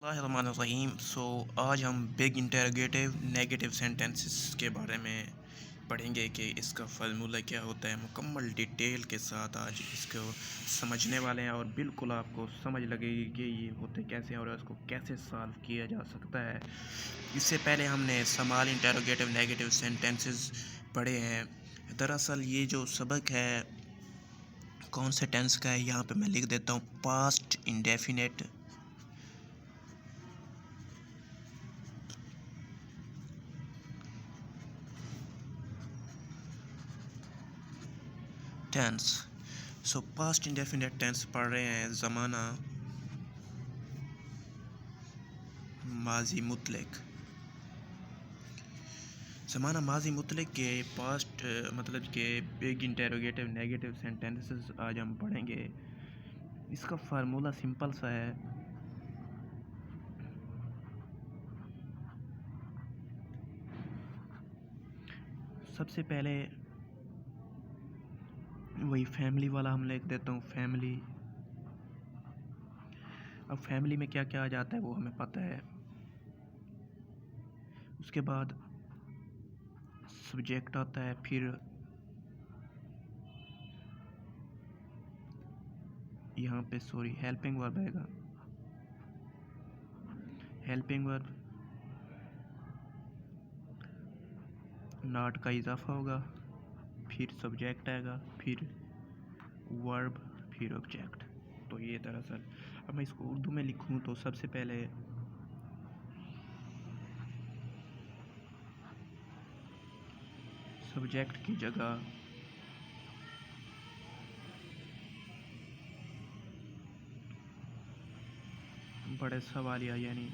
बिस्मिल्लाहिर्रहमानिर्रहीम। आज हम बिग इंटरोगेटिव नेगेटिव सेंटेंसेस के बारे में पढ़ेंगे कि इसका फार्मूला क्या होता है। मुकम्मल डिटेल के साथ आज इसको समझने वाले हैं और बिल्कुल आपको समझ लगेगी कि ये होते कैसे हैं और इसको कैसे सॉल्व किया जा सकता है। इससे पहले हमने स्मॉल इंटरोगेटिव नेगेटिव सेंटेंसेस पढ़े हैं। दरअसल ये जो सबक है कौन से टेंस का है, यहाँ पे मैं लिख देता हूँ past indefinite tense. Past indefinite tense पढ़ रहे हैं। ज़माना माजी मुतलक। ज़माना माजी मुतलक के पास्ट मतलब के बिग इंटरोगेटिव नेगेटिव सेंटेंसेस आज हम पढ़ेंगे। इसका फार्मूला सिंपल सा है। सबसे पहले वही फैमिली वाला हम लिख देता हूँ, फैमिली। अब फैमिली में क्या क्या आ जाता है वो हमें पता है। उसके बाद सब्जेक्ट आता है, फिर यहाँ पे हेल्पिंग वर्ब आएगा। हेल्पिंग वर्ब नॉट का इजाफा होगा, फिर सब्जेक्ट आएगा, फिर वर्ब, फिर ऑब्जेक्ट। तो ये दरअसल अब मैं इसको उर्दू में लिखूँ तो सबसे पहले सब्जेक्ट की जगह बड़े सवालिया यानी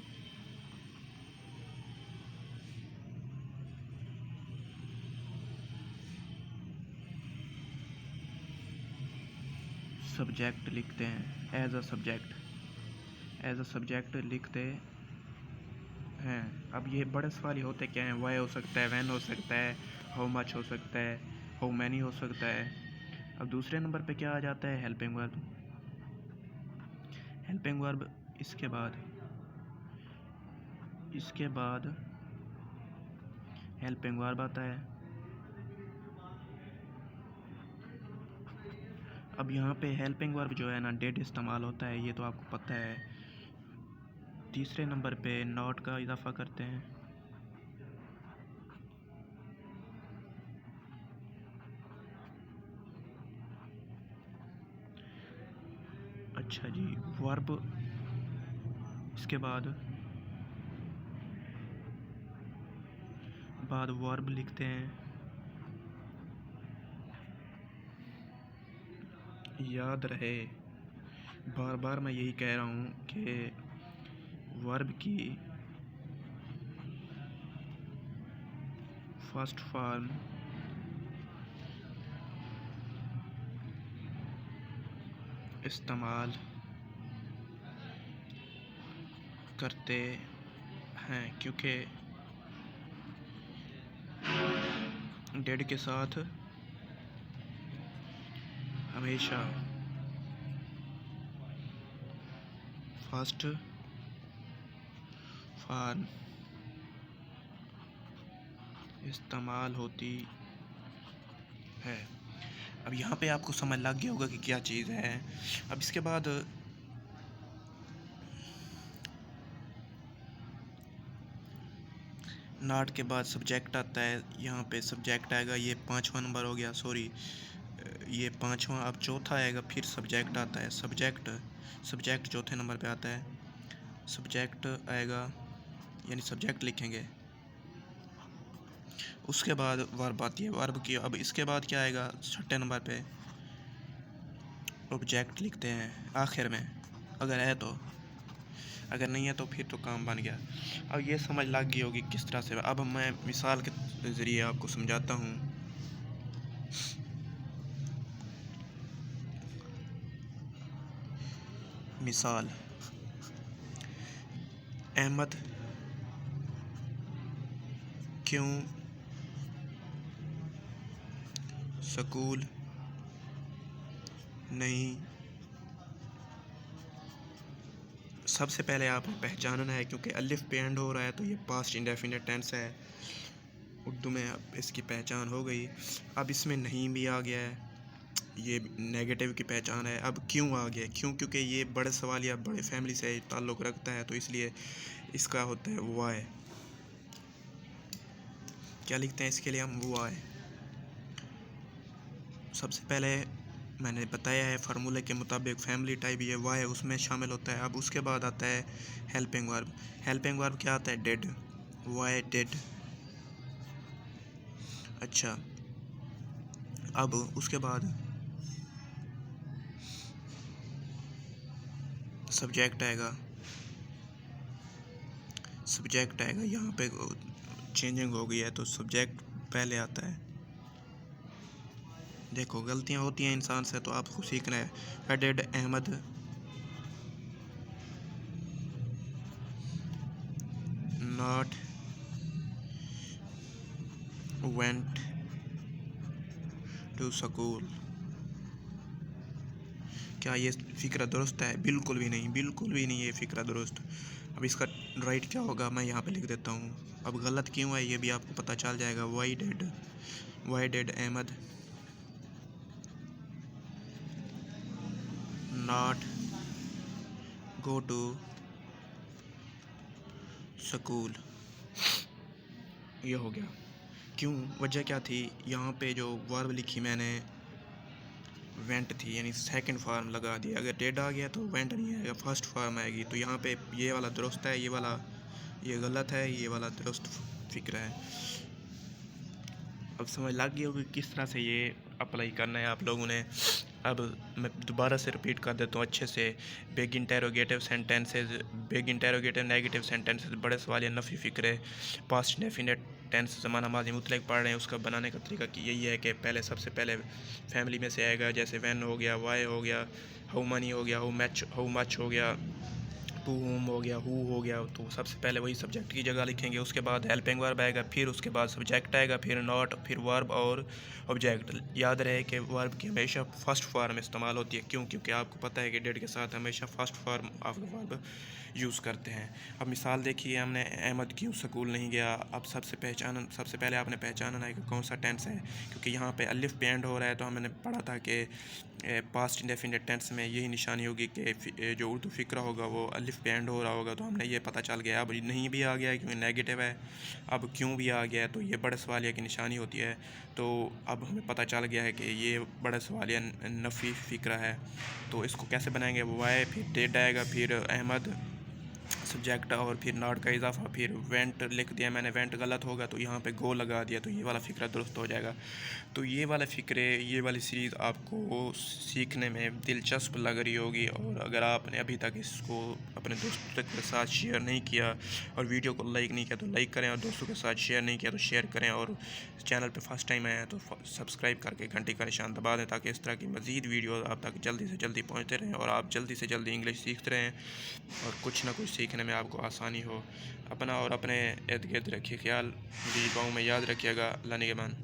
सब्जेक्ट लिखते हैं। एज अ सब्जेक्ट लिखते हैं। अब ये बड़े सवाल होते क्या हैं? वाई हो सकता है, वैन हो सकता है, हाउ मच हो सकता है, हाउ मैनी हो सकता है। अब दूसरे नंबर पे क्या आ जाता है? Helping verb. हेल्पिंग वर्ब इसके बाद हेल्पिंग वर्ब आता है। अब यहाँ पे हेल्पिंग वर्ब जो है ना डेड इस्तेमाल होता है, ये तो आपको पता है। तीसरे नंबर पे नॉट का इजाफा करते हैं। अच्छा जी, वर्ब इसके बाद वर्ब लिखते हैं। याद रहे, बार बार मैं यही कह रहा हूँ कि वर्ब की फर्स्ट फॉर्म इस्तेमाल करते हैं क्योंकि डेड के साथ हमेशा फर्स्ट फॉर्म इस्तेमाल होती है। अब यहाँ पे आपको समझ लग गया होगा कि क्या चीज़ है। अब इसके बाद नॉट के बाद सब्जेक्ट आता है। यहाँ पे सब्जेक्ट आएगा, ये 5वां नंबर हो गया, ये 5वां। अब चौथा आएगा, फिर सब्जेक्ट आता है। सब्जेक्ट चौथे नंबर पे आता है। सब्जेक्ट आएगा यानी सब्जेक्ट लिखेंगे। उसके बाद वर्ब आती है, वर्ब की। अब इसके बाद क्या आएगा? छठे नंबर पे ऑब्जेक्ट लिखते हैं आखिर में, अगर है तो। अगर नहीं है तो फिर तो काम बन गया। अब ये समझ लग गई होगी किस तरह से। अब मैं मिसाल के ज़रिए आपको समझाता हूँ। मिसाल, अहमद क्यों स्कूल नहीं सबसे पहले आपको पहचानना है, क्योंकि अलिफ पे एंड हो रहा है तो ये पास्ट इंडेफिनिट टेंस है उर्दू में। अब इसकी पहचान हो गई। अब इसमें नहीं भी आ गया है, ये नेगेटिव की पहचान है। अब क्यों आ गया? क्यों? क्योंकि ये बड़े सवाल या बड़े फैमिली से ताल्लुक़ रखता है, तो इसलिए इसका होता है वाई। क्या लिखते हैं इसके लिए हम? वाई। सबसे पहले मैंने बताया है फार्मूले के मुताबिक फैमिली टाइप ये वाई उसमें शामिल होता है। अब उसके बाद आता है हेल्पिंग वर्ब। हेल्पिंग वर्ब क्या आता है? डिड। Why did. अच्छा, अब उसके बाद सब्जेक्ट आएगा। सब्जेक्ट आएगा, यहाँ पे चेंजिंग हो गई है तो सब्जेक्ट पहले आता है। देखो गलतियाँ होती हैं इंसान से, तो आपको सीखना है। I did Ahmed not went to school. क्या ये फ़िक्रा दुरुस्त है? बिल्कुल भी नहीं, बिल्कुल भी नहीं ये फ़िक्रा दुरुस्त। अब इसका राइट क्या होगा मैं यहाँ पे लिख देता हूँ। अब गलत क्यों है ये भी आपको पता चल जाएगा। Why did Ahmed not go to school. ये हो गया। क्यों? वजह क्या थी? यहाँ पे जो वर्ब लिखी मैंने वेंट थी, यानी सेकंड फॉर्म लगा दिया। अगर डेड आ गया तो वेंट नहीं आएगा, फर्स्ट फॉर्म आएगी। तो यहाँ पे ये वाला दुरुस्त है, ये गलत है, ये वाला दुरुस्त फिक्र है। अब समझ लग गई होगी किस तरह से ये अप्लाई करना है आप लोगों ने। अब मैं दोबारा से रिपीट कर देता हूँ अच्छे से। Big interrogative sentences, big interrogative negative sentences, बड़े सवाल या नफ़ी फ़िक्र, पास्ट डेफिनेट टेंस ज़माना माजी मुतलक पढ़ रहे हैं। उसका बनाने का तरीका कि यही है कि पहले सबसे पहले फैमिली में से आएगा, जैसे वैन हो गया, वाई हो गया, हाउ मनी हो गया, हाउ मच हो गया, टू होम हो गया, हु हो गया। तो सबसे पहले वही सब्जेक्ट की जगह लिखेंगे। उसके बाद हेल्पिंग वर्ब आएगा, फिर उसके बाद सब्जेक्ट आएगा, फिर नॉट, फिर वर्ब और ऑब्जेक्ट। याद रहे कि वर्ब की हमेशा फर्स्ट फॉर्म इस्तेमाल होती है। क्यों? क्योंकि आपको पता है कि डेड के साथ हमेशा first form of verb use करते हैं। अब मिसाल देखिए, हमने अहमद क्यों स्कूल नहीं गया। अब सबसे पहले आपने पहचानना है कि कौन सा टेंस है, क्योंकि यहाँ पे अलिफ पे एंड हो रहा है। तो हमने पढ़ा था कि पास्ट इंडेफिनिट टेंस में यही निशानी होगी कि जो उर्दू फ़िक्रा होगा वो अलिफ पे एंड हो रहा होगा। तो हमने ये पता चल गया। अब नहीं भी आ गया है क्योंकि नेगेटिव है। अब क्यों भी आ गया है तो ये बड़े सवालिया की निशानी होती है। तो अब हमें पता चल गया है कि ये बड़ा सवालिया नफ़ी फ़िक्रा है। तो इसको कैसे बनाएंगे? वाई, फिर डेड आएगा, फिर अहमद सब्जेक्ट, और फिर नॉट का इजाफा, फिर वेंट लिख दिया मैंने, वेंट गलत होगा तो यहाँ पे गो लगा दिया, तो ये वाला फ़िक्रा दुरुस्त हो जाएगा। तो ये वाले फ़िक्रे, ये वाली सीरीज़ आपको सीखने में दिलचस्प लग रही होगी। और अगर आपने अभी तक इसको अपने दोस्तों के साथ शेयर नहीं किया और वीडियो को लाइक नहीं किया तो लाइक करें, और दोस्तों के साथ शेयर नहीं किया तो शेयर करें, और चैनल पर फर्स्ट टाइम आए हैं तो सब्सक्राइब करके घंटी का निशान दबा दें, ताकि इस तरह की मज़ीद वीडियो आप तक जल्दी से जल्दी पहुँचते रहें और आप जल्दी से जल्दी इंग्लिश सीखते रहें और कुछ ना कुछ सीखने में आपको आसानी हो। अपना और अपने इर्द गिर्द रखिए ख्याल। मेरी दुआओं में याद रखिएगा। अल्लाह निगहबान।